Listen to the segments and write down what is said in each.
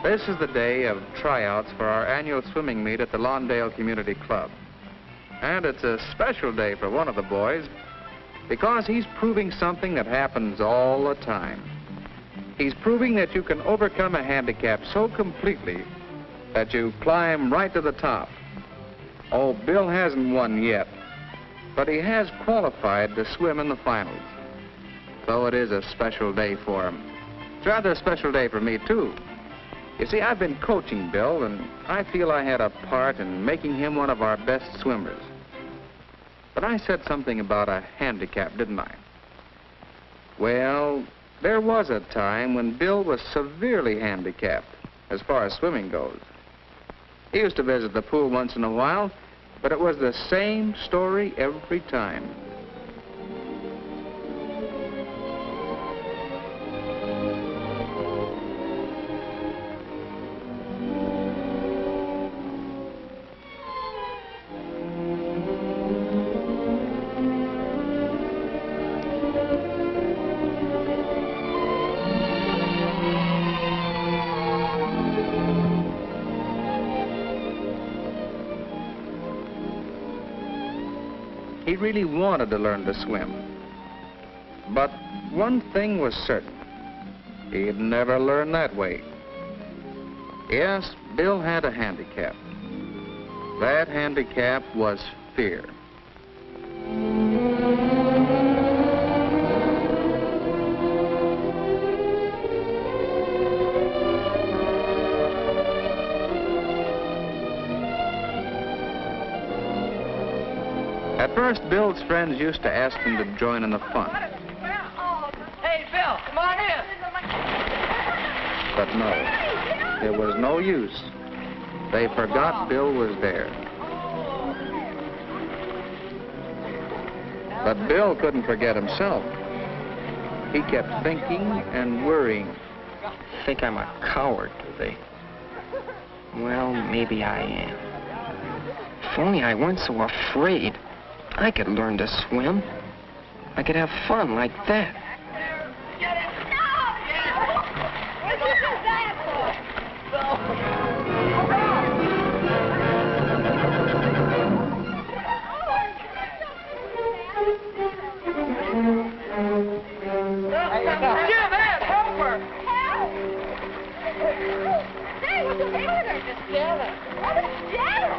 This is the day of tryouts for our annual swimming meet at the Lawndale Community Club. And it's a special day for one of the boys because he's proving something that happens all the time. He's proving that you can overcome a handicap so completely that you climb right to the top. Oh, Bill hasn't won yet, but he has qualified to swim in the finals. So it is a special day for him. It's rather a special day for me, too. You see, I've been coaching Bill, and I feel I had a part in making him one of our best swimmers. But I said something about a handicap, didn't I? Well, there was a time when Bill was severely handicapped as far as swimming goes. He used to visit the pool once in a while, but it was the same story every time. He really wanted to learn to swim. But one thing was certain. He'd never learn that way. Yes, Bill had a handicap. That handicap was fear. At first, Bill's friends used to ask him to join in the fun. Hey, Bill, come on in. But no, it was no use. They forgot Bill was there. But Bill couldn't forget himself. He kept thinking and worrying. Think I'm a coward, do they? Well, maybe I am. If only I weren't so afraid. I could learn to swim. I could have fun like that. Get it! No! What did you do that for? Jim, Ed, help her! Help! Hey, what's the matter? Just Janet. What is Janet?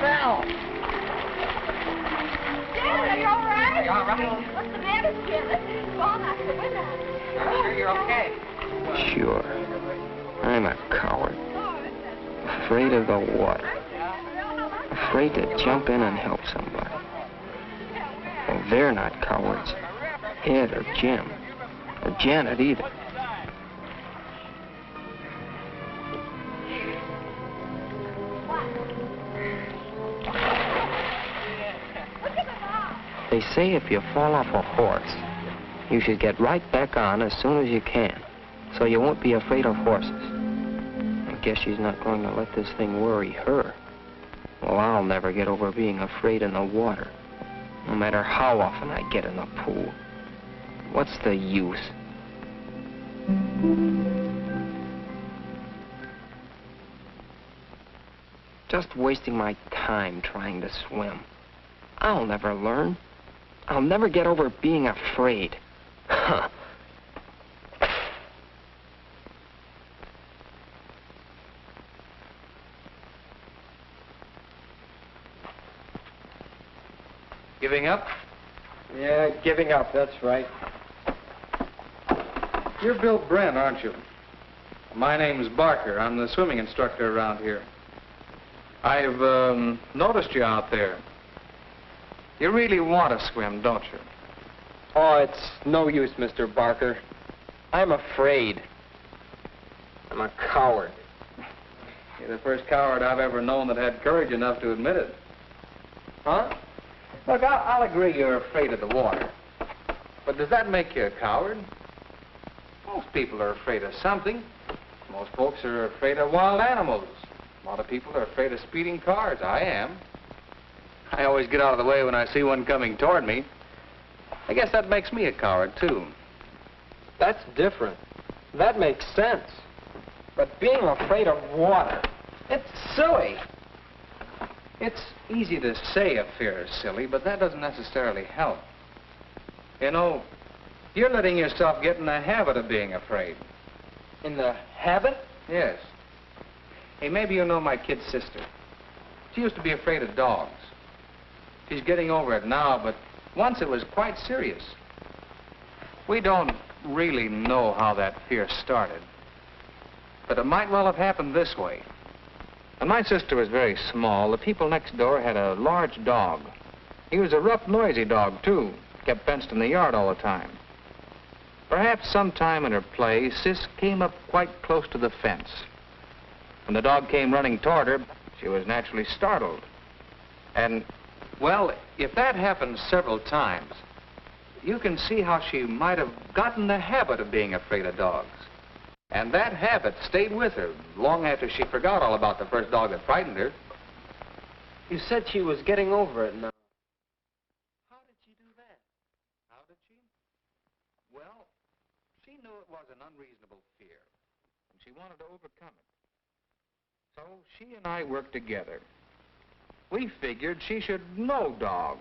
Fell. Janet, are you all right? Are you all right? What's the matter, Jim? Listen, it's gone out the window. I'm sure you're okay. Sure. I'm a coward. Afraid of the water. Afraid to jump in and help somebody. Well, they're not cowards. Ed or Jim. Or Janet either. They say if you fall off a horse, you should get right back on as soon as you can, so you won't be afraid of horses. I guess she's not going to let this thing worry her. Well, I'll never get over being afraid in the water, no matter how often I get in the pool. What's the use? Just wasting my time trying to swim. I'll never learn. I'll never get over being afraid. Huh. Giving up? Yeah, giving up, that's right. You're Bill Brent, aren't you? My name's Barker. I'm the swimming instructor around here. I've noticed you out there. You really want to swim, don't you? Oh, it's no use, Mr. Barker. I'm afraid. I'm a coward. You're the first coward I've ever known that had courage enough to admit it. Huh? Look, I'll agree you're afraid of the water. But does that make you a coward? Most people are afraid of something. Most folks are afraid of wild animals. A lot of people are afraid of speeding cars. I am. I always get out of the way when I see one coming toward me. I guess that makes me a coward, too. That's different. That makes sense. But being afraid of water, it's silly. It's easy to say a fear is silly, but that doesn't necessarily help. You know, you're letting yourself get in the habit of being afraid. In the habit? Yes. Hey, maybe you know my kid's sister. She used to be afraid of dogs. She's getting over it now, but once it was quite serious. We don't really know how that fear started, but it might well have happened this way. When my sister was very small, the people next door had a large dog. He was a rough, noisy dog, too. Kept fenced in the yard all the time. Perhaps sometime in her play, Sis came up quite close to the fence. When the dog came running toward her, she was naturally startled. And, well, if that happened several times, you can see how she might have gotten the habit of being afraid of dogs. And that habit stayed with her long after she forgot all about the first dog that frightened her. You said she was getting over it now. How did she do that? How did she? Well, she knew it was an unreasonable fear, and she wanted to overcome it. So she and I worked together. We figured she should know dogs.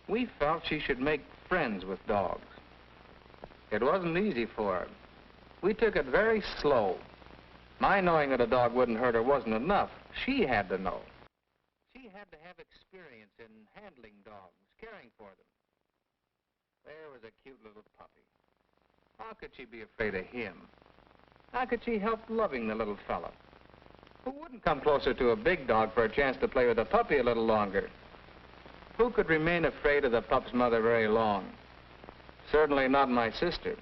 We felt she should make friends with dogs. It wasn't easy for her. We took it very slow. My knowing that a dog wouldn't hurt her wasn't enough. She had to know. She had to have experience in handling dogs, caring for them. There was a cute little puppy. How could she be afraid of him? How could she help loving the little fella? Who wouldn't come closer to a big dog for a chance to play with a puppy a little longer? Who could remain afraid of the pup's mother very long? Certainly not my sister.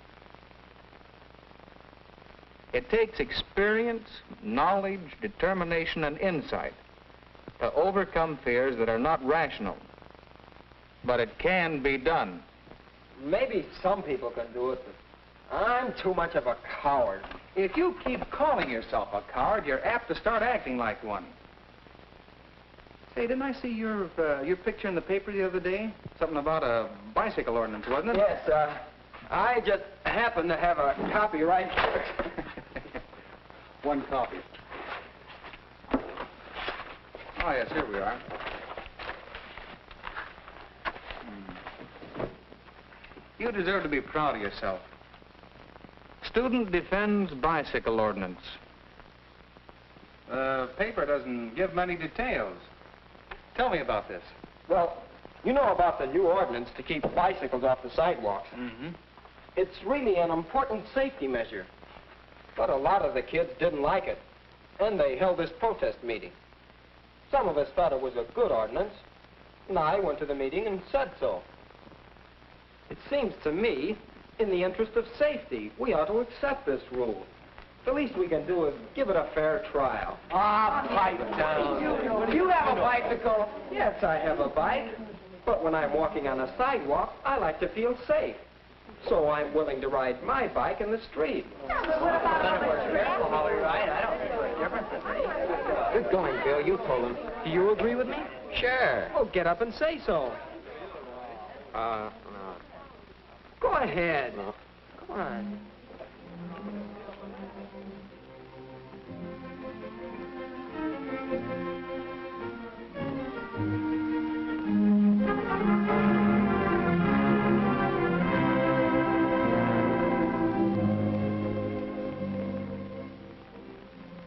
It takes experience, knowledge, determination, and insight to overcome fears that are not rational. But it can be done. Maybe some people can do it, but I'm too much of a coward. If you keep calling yourself a coward, you're apt to start acting like one. Say, didn't I see your picture in the paper the other day? Something about a bicycle ordinance, wasn't it? Yes, I just happen to have a copy right here. One copy. Oh, yes, here we are. You deserve to be proud of yourself. Student defends bicycle ordinance. The paper doesn't give many details. Tell me about this. Well, you know about the new ordinance to keep bicycles off the sidewalks. Mm-hmm. It's really an important safety measure. But a lot of the kids didn't like it, and they held this protest meeting. Some of us thought it was a good ordinance, and I went to the meeting and said so. It seems to me, in the interest of safety, we ought to accept this rule. The least we can do is give it a fair trial. Ah, pipe down. Do you have a bicycle? Yes, I have a bike. But when I'm walking on a sidewalk, I like to feel safe. So I'm willing to ride my bike in the street. Good going, Bill. You told him. Do you agree with me? Sure. Oh, get up and say so. No. Go ahead. No. Come on.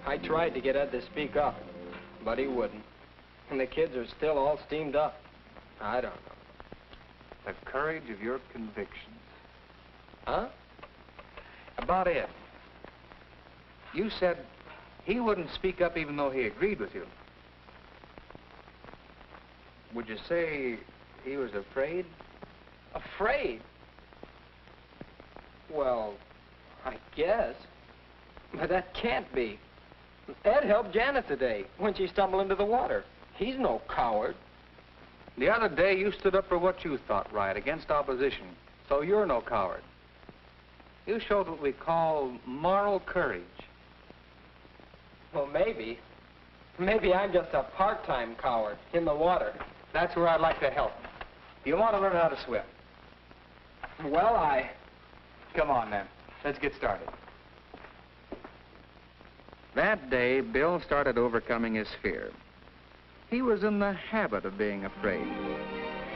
I tried to get Ed to speak up, but he wouldn't. And the kids are still all steamed up. I don't know. The courage of your convictions. Huh? About Ed. You said he wouldn't speak up even though he agreed with you. Would you say he was afraid? Afraid? Well, I guess. But that can't be. Ed helped Janet today when she stumbled into the water. He's no coward. The other day you stood up for what you thought right against opposition, so you're no coward. You showed what we call moral courage. Well, maybe. Maybe I'm just a part-time coward in the water. That's where I'd like to help. You want to learn how to swim. Well, Come on, then. Let's get started. That day, Bill started overcoming his fear. He was in the habit of being afraid.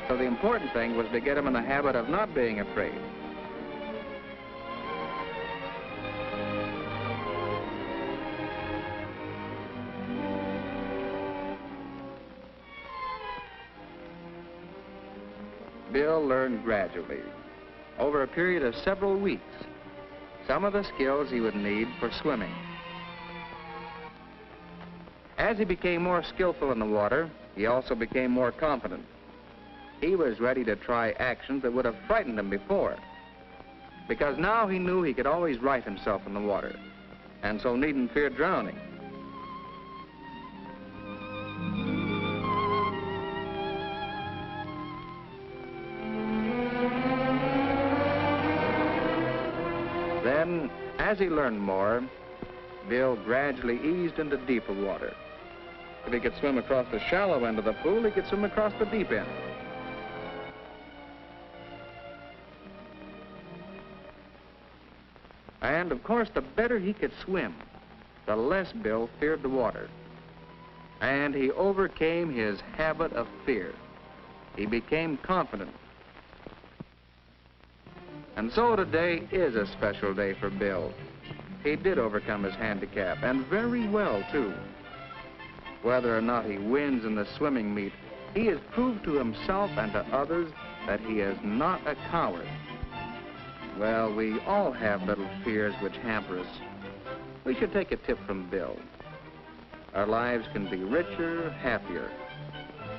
So the important thing was to get him in the habit of not being afraid. Bill learned gradually, over a period of several weeks, some of the skills he would need for swimming. As he became more skillful in the water, he also became more confident. He was ready to try actions that would have frightened him before, because now he knew he could always right himself in the water, and so needn't fear drowning. Then, as he learned more, Bill gradually eased into deeper water. If he could swim across the shallow end of the pool, he could swim across the deep end. And, of course, the better he could swim, the less Bill feared the water. And he overcame his habit of fear. He became confident. And so today is a special day for Bill. He did overcome his handicap, and very well, too. Whether or not he wins in the swimming meet, he has proved to himself and to others that he is not a coward. Well, we all have little fears which hamper us. We should take a tip from Bill. Our lives can be richer, happier,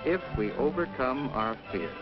if we overcome our fears.